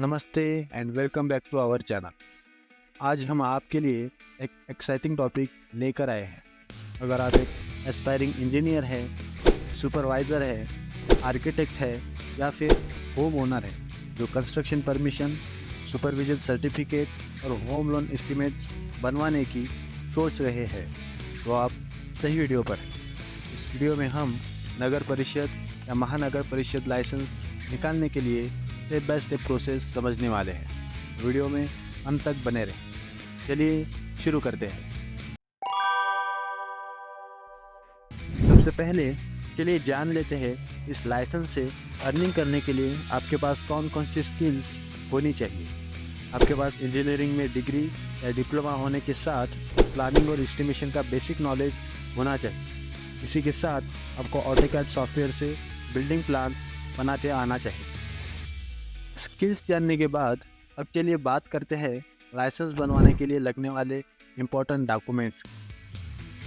नमस्ते and welcome back to our channel. आज हम आपके लिए एक एक्साइटिंग टॉपिक लेकर आए हैं। अगर आप एक एस्पायरिंग इंजीनियर है, सुपरवाइज़र है, आर्किटेक्ट है या फिर होम ओनर है जो कंस्ट्रक्शन परमिशन, सुपरविजन सर्टिफिकेट और होम लोन एस्टीमेट्स बनवाने की सोच रहे हैं, तो आप सही वीडियो पर हैं। इस वीडियो में हम नगर परिषद या महानगर परिषद लाइसेंस निकालने के लिए स्टेप बाय स्टेप प्रोसेस समझने वाले हैं। वीडियो में अंत तक बने रहें। चलिए शुरू करते हैं। सबसे पहले चलिए जान लेते हैं इस लाइसेंस से अर्निंग करने के लिए आपके पास कौन कौन सी स्किल्स होनी चाहिए। आपके पास इंजीनियरिंग में डिग्री या डिप्लोमा होने के साथ प्लानिंग और एस्टिमेशन का बेसिक नॉलेज होना चाहिए। इसी के साथ आपको ऑटोकैड सॉफ्टवेयर से बिल्डिंग प्लान्स बनाते आना चाहिए। स्किल्स जानने के बाद अब चलिए बात करते हैं लाइसेंस बनवाने के लिए लगने वाले इम्पोर्टेंट डॉक्यूमेंट्स।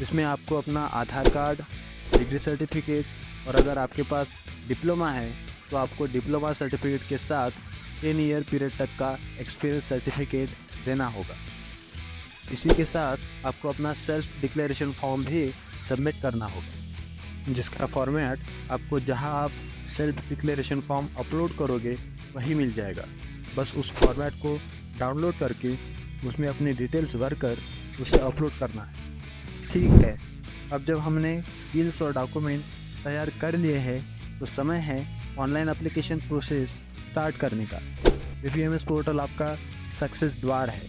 इसमें आपको अपना आधार कार्ड, डिग्री सर्टिफिकेट और अगर आपके पास डिप्लोमा है तो आपको डिप्लोमा सर्टिफिकेट के साथ 10 ईयर पीरियड तक का एक्सपीरियंस सर्टिफिकेट देना होगा। इसी के साथ आपको अपना सेल्फ डिक्लेरेशन फॉर्म भी सबमिट करना होगा, जिसका फॉर्मेट आपको जहां आप सेल्फ डिक्लेरेशन फॉर्म अपलोड करोगे वही मिल जाएगा। बस उस फॉर्मेट को डाउनलोड करके उसमें अपनी डिटेल्स भर कर उसे अपलोड करना है। ठीक है, अब जब हमने स्किल्स और डॉक्यूमेंट तैयार कर लिए हैं तो समय है ऑनलाइन एप्लीकेशन प्रोसेस स्टार्ट करने का। BPMS पोर्टल आपका सक्सेस द्वार है।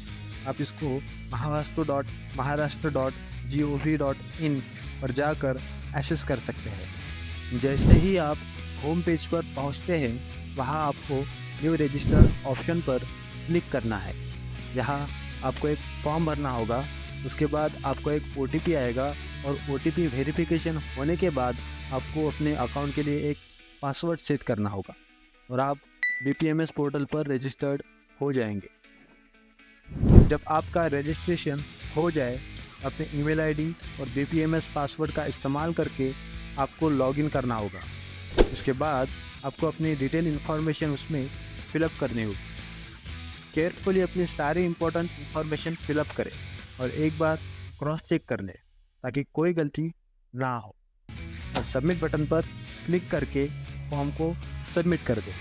आप इसको mahavastu.maharashtra.gov.in पर जाकर एक्सेस कर सकते हैं। जैसे ही आप होम पेज पर पहुंचते हैं वहां आपको न्यू रजिस्टर ऑप्शन पर क्लिक करना है। यहाँ आपको एक फॉर्म भरना होगा। उसके बाद आपको एक OTP आएगा और OTP वेरिफिकेशन होने के बाद आपको अपने अकाउंट के लिए एक पासवर्ड सेट करना होगा और आप BPMS पोर्टल पर रजिस्टर्ड हो जाएंगे। जब आपका रजिस्ट्रेशन हो जाए अपने ईमेल आईडी और BPMS पासवर्ड का इस्तेमाल करके आपको लॉगिन करना होगा। उसके बाद आपको अपनी डिटेल इन्फॉर्मेशन उसमें फिलअप करनी होगी। केयरफुली अपनी सारी इम्पोर्टेंट इन्फॉर्मेशन फिलअप करें और एक बार क्रॉस चेक कर लें ताकि कोई गलती ना हो, और सबमिट बटन पर क्लिक करके फॉर्म को सबमिट कर दें।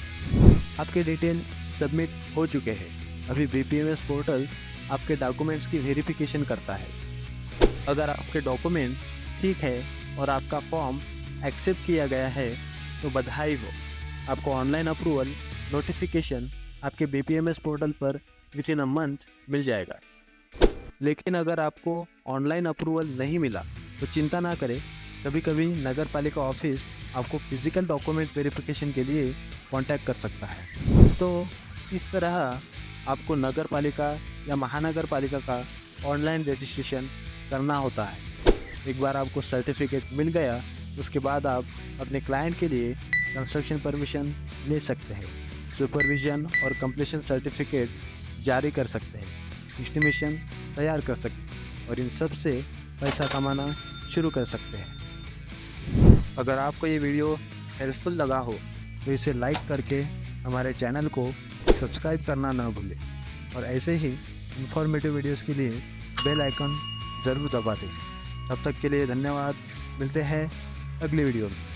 आपके डिटेल सबमिट हो चुके हैं। अभी BPMS पोर्टल आपके डॉक्यूमेंट्स की वेरिफिकेशन करता है। अगर आपके डॉक्यूमेंट ठीक है और आपका फॉर्म एक्सेप्ट किया गया है तो बधाई हो, आपको ऑनलाइन अप्रूवल नोटिफिकेशन आपके BPMS पोर्टल पर विद इन अ मंथ मिल जाएगा। लेकिन अगर आपको ऑनलाइन अप्रूवल नहीं मिला तो चिंता ना करें। कभी कभी नगर पालिका ऑफिस आपको फिजिकल डॉक्यूमेंट वेरिफिकेशन के लिए कांटेक्ट कर सकता है। तो इस तरह आपको नगर पालिका या महानगर पालिका का ऑनलाइन रजिस्ट्रेशन करना होता है। एक बार आपको सर्टिफिकेट मिल गया उसके बाद आप अपने क्लाइंट के लिए कंस्ट्रक्शन परमिशन ले सकते हैं, सुपरविजन और कंप्लीशन सर्टिफिकेट्स जारी कर सकते हैं, एस्टिमेशन तैयार कर सकते हैं और इन सब से पैसा कमाना शुरू कर सकते हैं। अगर आपको ये वीडियो हेल्पफुल लगा हो तो इसे लाइक करके हमारे चैनल को सब्सक्राइब करना ना भूलें और ऐसे ही इंफॉर्मेटिव वीडियोस के लिए बेल आइकन ज़रूर दबा दें। तब तक के लिए धन्यवाद। मिलते हैं अगली वीडियो में।